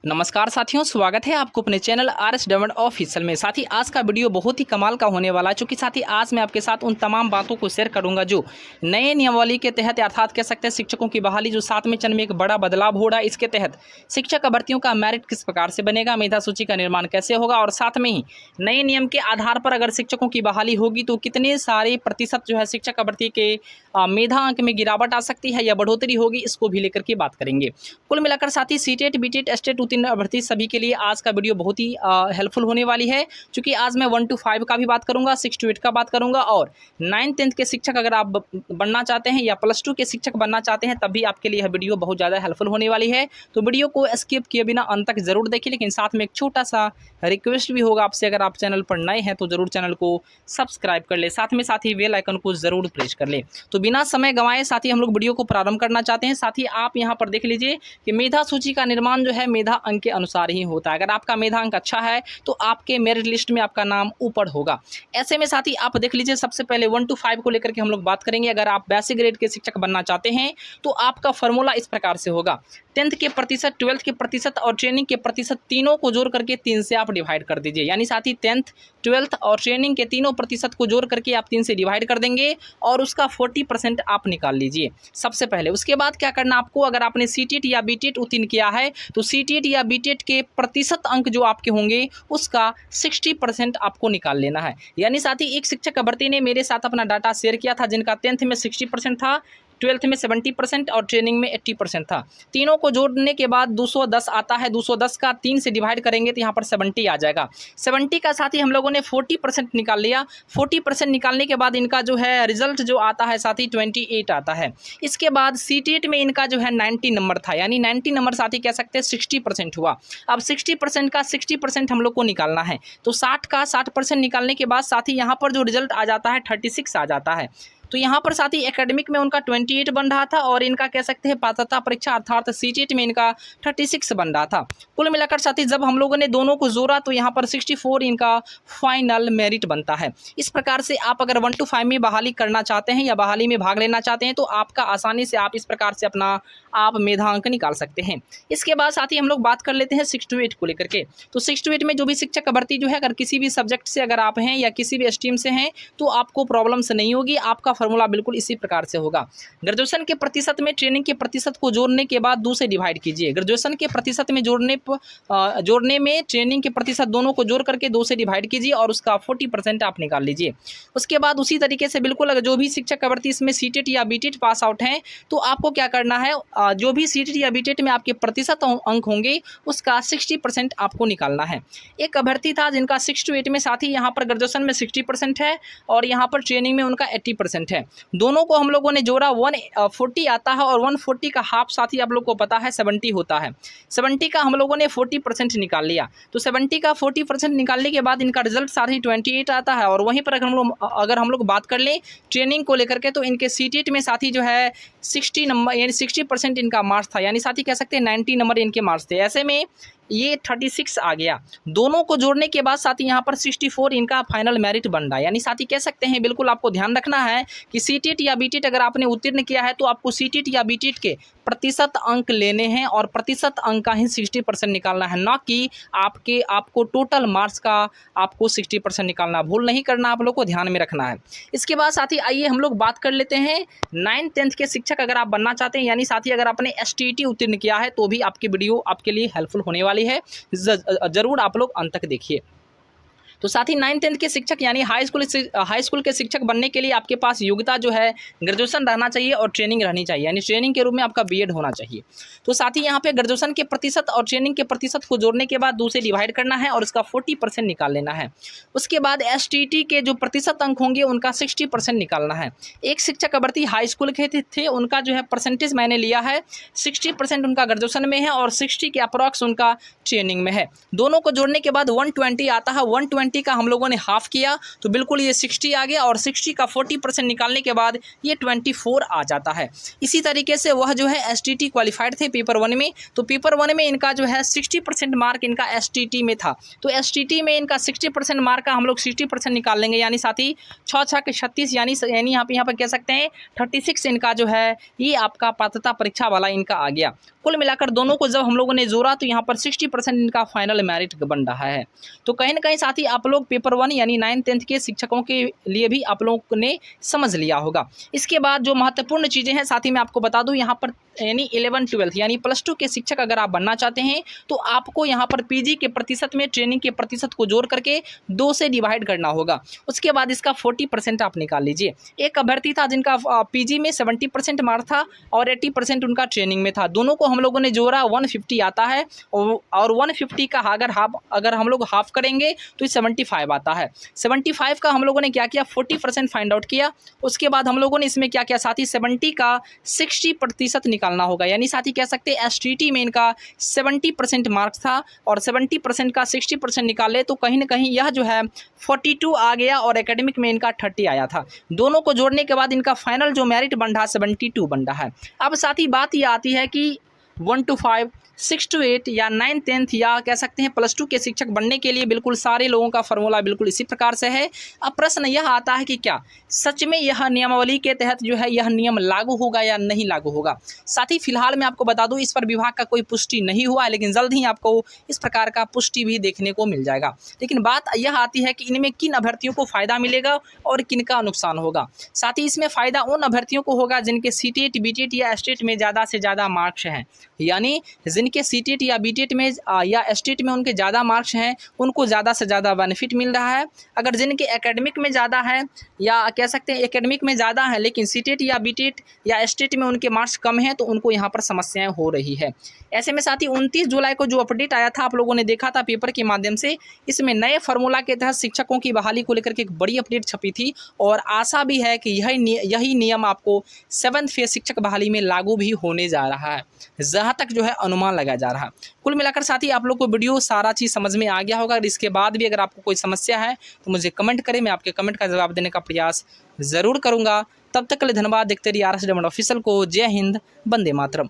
नमस्कार साथियों, स्वागत है आपको अपने चैनल आर.एस. डायमंड ऑफिशियल में। साथ ही आज का वीडियो बहुत ही कमाल का होने वाला है, चूँकि साथ ही आज मैं आपके साथ उन तमाम बातों को शेयर करूंगा जो नए नियमावली के तहत अर्थात कह सकते हैं शिक्षकों की बहाली जो 7वें चरण में एक बड़ा बदलाव हो रहा है। इसके तहत शिक्षक भर्तियों का मेरिट किस प्रकार से बनेगा, मेधा सूची का निर्माण कैसे होगा और साथ में ही नए नियम के आधार पर अगर शिक्षकों की बहाली होगी तो कितने सारे प्रतिशत जो है शिक्षक भर्ती के मेधा अंक में गिरावट आ सकती है या बढ़ोतरी होगी, इसको भी लेकर के बात करेंगे। कुल मिलाकर साथ ही सीटेट, बीटेट, एस्टेट उत्तीर्ण अभ्यर्थी सभी के लिए आज का वीडियो बहुत ही हेल्पफुल होने वाली है, क्योंकि आज मैं 1 to 5 का भी बात करूंगा, 6 to 8 का बात करूंगा और 9th 10th के शिक्षक अगर आप बनना चाहते हैं या +2 के शिक्षक बनना चाहते हैं तब भी आपके लिए यह वीडियो बहुत ज़्यादा हेल्पफुल होने वाली है। तो वीडियो को स्किप किए बिना अंत तक जरूर देखिए, लेकिन साथ में एक छोटा सा रिक्वेस्ट भी होगा आपसे, अगर आप चैनल पर नए हैं तो जरूर चैनल को सब्सक्राइब कर ले, साथ ही बेल आइकन को जरूर प्रेस कर ले। तो बिना समय गंवाए साथ ही हम लोग वीडियो को प्रारंभ करना चाहते हैं। साथ ही आप यहाँ पर देख लीजिए कि मेधा सूची का निर्माण जो है मेधा अंक के अनुसार ही होता है। अगर आपका मेधा अंक अच्छा है तो आपके मेरिट लिस्ट में आपका नाम ऊपर होगा। ऐसे में साथ ही आप देख लीजिए, सबसे पहले 1 to 5 को लेकर के हम लोग बात करेंगे। अगर आप बेसिक ग्रेड के शिक्षक बनना चाहते हैं तो आपका फॉर्मूला इस प्रकार से होगा, 10th के प्रतिशत, 12th के प्रतिशत और ट्रेनिंग के प्रतिशत तीनों को जोड़ करके 3 से आप डिवाइड कर दीजिए। यानी साथ ही 10th, 12th और ट्रेनिंग के तीनों प्रतिशत को जोड़ करके आप 3 से डिवाइड कर देंगे और उसका 40% आप निकाल लीजिए सबसे पहले। उसके बाद क्या करना आपको, अगर आपने सीटेट या बीटेट उत्तीर्ण किया है तो सीटेट या बीटेट के प्रतिशत अंक जो आपके होंगे उसका 60% आपको निकाल लेना है। यानी साथ ही एक शिक्षक भर्ती ने मेरे साथ अपना डाटा शेयर किया था जिनका 10th में 60% था, 12th में 70% और ट्रेनिंग में 80% था। तीनों को जोड़ने के बाद 210 आता है। 210 का 3 से डिवाइड करेंगे तो यहाँ पर 70 आ जाएगा। 70 का साथ ही हम लोगों ने 40% निकाल लिया। 40% निकालने के बाद इनका जो है रिजल्ट जो आता है साथ ही 28 आता है। इसके बाद सीटेट में इनका जो है 90 नंबर था, यानी 90 नंबर साथ ही कह सकते हैं 60% हुआ। अब 60% का 60% हम लोग को निकालना है, तो 60 का 60% निकालने के बाद साथ ही यहाँ पर जो रिजल्ट आ जाता है 36 आ जाता है। तो यहाँ पर साथ ही एकेडमिक में उनका 28 बन रहा था और इनका कह सकते हैं पात्रता परीक्षा अर्थात सीटेट में इनका 36 बन रहा था। कुल मिलाकर साथ ही जब हम लोगों ने दोनों को जोड़ा तो यहाँ पर 64 इनका फाइनल मेरिट बनता है। इस प्रकार से आप अगर 1 to 5 में बहाली करना चाहते हैं या बहाली में भाग लेना चाहते हैं तो आपका आसानी से आप इस प्रकार से अपना आप मेधांक निकाल सकते हैं। इसके बाद साथ ही हम लोग बात कर लेते हैं 6 to 8 को लेकर के। तो 6 to 8 में जो भी शिक्षक भर्ती जो है, अगर किसी भी सब्जेक्ट से अगर आप हैं या किसी भी स्ट्रीम से हैं तो आपको प्रॉब्लम्स नहीं होगी। आपका फॉर्मूला बिल्कुल इसी प्रकार से होगा। ग्रेजुएशन के प्रतिशत में ट्रेनिंग के प्रतिशत को जोड़ने के बाद 2 से डिवाइड कीजिए। ग्रेजुएशन के प्रतिशत में जोड़ने में ट्रेनिंग के प्रतिशत दोनों को जोड़ करके 2 से डिवाइड कीजिए और उसका 40% आप निकाल लीजिए। उसके बाद उसी तरीके से बिल्कुल अगर जो भी शिक्षक भर्ती इसमें सीटेट या बीटेट पास आउट हैं तो आपको क्या करना है, जो भी सीटेट या बीटेट में आपके प्रतिशत अंक होंगे उसका 60% आपको निकालना है। एक अभ्यर्थी था जिनका 6 to 8 में साथ ही यहाँ पर ग्रेजुएशन में 60% है और यहाँ पर ट्रेनिंग में उनका 80% है। दोनों को हम लोगों ने जोड़ा, 140 आता है और 140 का हाफ साथ ही आप लोग को पता है 70 होता है। 70 का हम लोगों ने 40% निकाल लिया। तो 70 का 40% निकालने के बाद इनका रिजल्ट साथ ही 28 आता है। और वहीं पर अगर हम लोग बात कर लें ट्रेनिंग को लेकर के तो इनके सीटेट में साथ ही जो है 60 नंबर यानी 60% इनका मार्क्स था, यानी साथ ही कह सकते हैं 90 नंबर इनके मार्क्स थे। ऐसे में ये 36 आ गया। दोनों को जोड़ने के बाद साथ ही यहाँ पर 64 इनका फाइनल मेरिट बन रहा है। यानी साथ ही कह सकते हैं बिल्कुल आपको ध्यान रखना है कि सीटेट या बीटेट अगर आपने उत्तीर्ण किया है तो आपको सीटेट या बीटेट के प्रतिशत अंक लेने हैं और प्रतिशत अंक का ही 60% निकालना है, ना कि आपको टोटल मार्क्स का आपको 60% निकालना। भूल नहीं करना, आप लोग को ध्यान में रखना है। इसके बाद साथ ही आइए हम लोग बात कर लेते हैं 9th 10th के शिक्षक अगर आप बनना चाहते हैं, यानी साथ ही अगर आपने STET उत्तीर्ण किया है तो भी आपकी वीडियो आपके लिए हेल्पफुल होने वाली है। जरूर आप लोग अंत तक देखिए। तो साथ ही 9th 10th के शिक्षक यानी हाई स्कूल के शिक्षक बनने के लिए आपके पास योग्यता जो है ग्रेजुएशन रहना चाहिए और ट्रेनिंग रहनी चाहिए, यानी ट्रेनिंग के रूप में आपका बीएड होना चाहिए। तो साथ ही यहाँ पे ग्रेजुएशन के प्रतिशत और ट्रेनिंग के प्रतिशत को जोड़ने के बाद 2 से डिवाइड करना है और उसका 40% निकाल लेना है। उसके बाद STT के जो प्रतिशत अंक होंगे उनका 60% निकालना है। एक शिक्षक भर्ती हाई स्कूल के थे, उनका जो है परसेंटेज मैंने लिया है 60% उनका ग्रेजुएशन में है और 60 के अप्रॉक्स उनका ट्रेनिंग में है। दोनों को जोड़ने के बाद 120 आता है। 120 का हम लोगों ने हाफ किया तो बिल्कुल ये 60 आ गया और 60 का 40% निकालने के बाद ये 24 आ जाता है। इसी तरीके से वह जो है STT क्वालिफाइड थे पेपर 1 में, तो पेपर 1 में इनका जो है 60% मार्क इनका STT में था। तो STT में इनका 60% मार्क का हम लोग 60% निकाल लेंगे, यानी साथ ही 6 के 36 यानी यहाँ पर कह सकते हैं 36 इनका जो है ये आपका पात्रता परीक्षा वाला इनका आ गया। कुल मिलाकर दोनों को जब हम लोगों ने जोड़ा तो यहाँ पर 60% इनका फाइनल मेरिट बन रहा है। तो कहीं ना कहीं साथ ही आप लोग पेपर 1 यानी 9th-10th के शिक्षकों के लिए भी आप लोगों ने समझ लिया होगा। इसके बाद जो महत्वपूर्ण चीज़ें हैं साथ ही मैं आपको बता दूं, यहाँ पर यानी 11-12 यानी +2 के शिक्षक अगर आप बनना चाहते हैं तो आपको यहाँ पर पीजी के प्रतिशत में ट्रेनिंग के प्रतिशत को जोड़ करके 2 से डिवाइड करना होगा। उसके बाद इसका 40% आप निकाल लीजिए। एक अभ्यर्थी था जिनका पीजी में 70% मार्क्स था और 80% उनका ट्रेनिंग में था। दोनों को हम लोगों ने जोड़ा 150 आता है और 150 का अगर हम लोग हाफ करेंगे तो 75 आता है। 75 का हम लोगों ने क्या किया, 40% फाइंड आउट किया। उसके बाद हम लोगों ने इसमें क्या किया, साथ ही 70 का 60% निकालना होगा। यानी साथ ही कह सकते हैं एसटीटी में इनका 70% मार्क्स था और 70% का 60% निकाले तो कहीं ना कहीं यह जो है 42 आ गया और एकेडमिक में इनका 30 आया था। दोनों को जोड़ने के बाद इनका फाइनल जो मेरिट बन रहा 72 बन रहा है। अब साथ ही बात ये आती है कि 1 to 5, 6 to 8 या 9th-10th या कह सकते हैं +2 के शिक्षक बनने के लिए बिल्कुल सारे लोगों का फॉर्मूला बिल्कुल इसी प्रकार से है। अब प्रश्न यह आता है कि क्या सच में यह नियमावली के तहत जो है यह नियम लागू होगा या नहीं लागू होगा। साथ ही फिलहाल मैं आपको बता दूं इस पर विभाग का कोई पुष्टि नहीं हुआ है, लेकिन जल्द ही आपको इस प्रकार का पुष्टि भी देखने को मिल जाएगा। लेकिन बात यह आती है कि इनमें किन अभ्यर्थियों को फ़ायदा मिलेगा और किन का नुकसान होगा। साथ ही इसमें फ़ायदा उन अभ्यर्थियों को होगा जिनके सीटेट, बीटेट या एसटेट में ज़्यादा से ज़्यादा मार्क्स हैं। यानी जिनके सीटेट या बीटेट में या एसटेट में उनके ज़्यादा मार्क्स हैं उनको ज़्यादा से ज़्यादा बेनिफिट मिल रहा है। अगर जिनके एकेडमिक में ज़्यादा है या कह सकते हैं एकेडमिक में ज़्यादा है लेकिन सीटेट या बीटेट या एसटेट में उनके मार्क्स कम हैं तो उनको यहाँ पर समस्याएं हो रही है। ऐसे में साथ ही 29 जुलाई को जो अपडेट आया था आप लोगों ने देखा था पेपर के माध्यम से, इसमें नए फार्मूला के तहत शिक्षकों की बहाली को लेकर के एक बड़ी अपडेट छपी थी और आशा भी है कि यही नियम आपको 7th फेज शिक्षक बहाली में लागू भी होने जा रहा है, जहाँ तक जो है अनुमान लगाया जा रहा है। कुल मिलाकर साथ ही आप लोग को वीडियो सारा चीज़ समझ में आ गया होगा। इसके बाद भी अगर आपको कोई समस्या है तो मुझे कमेंट करें, मैं आपके कमेंट का जवाब देने का प्रयास ज़रूर करूँगा। तब तक के लिए धन्यवाद। देखते रहिए RS डायमंड ऑफिशियल को। जय हिंद, वंदे मातरम।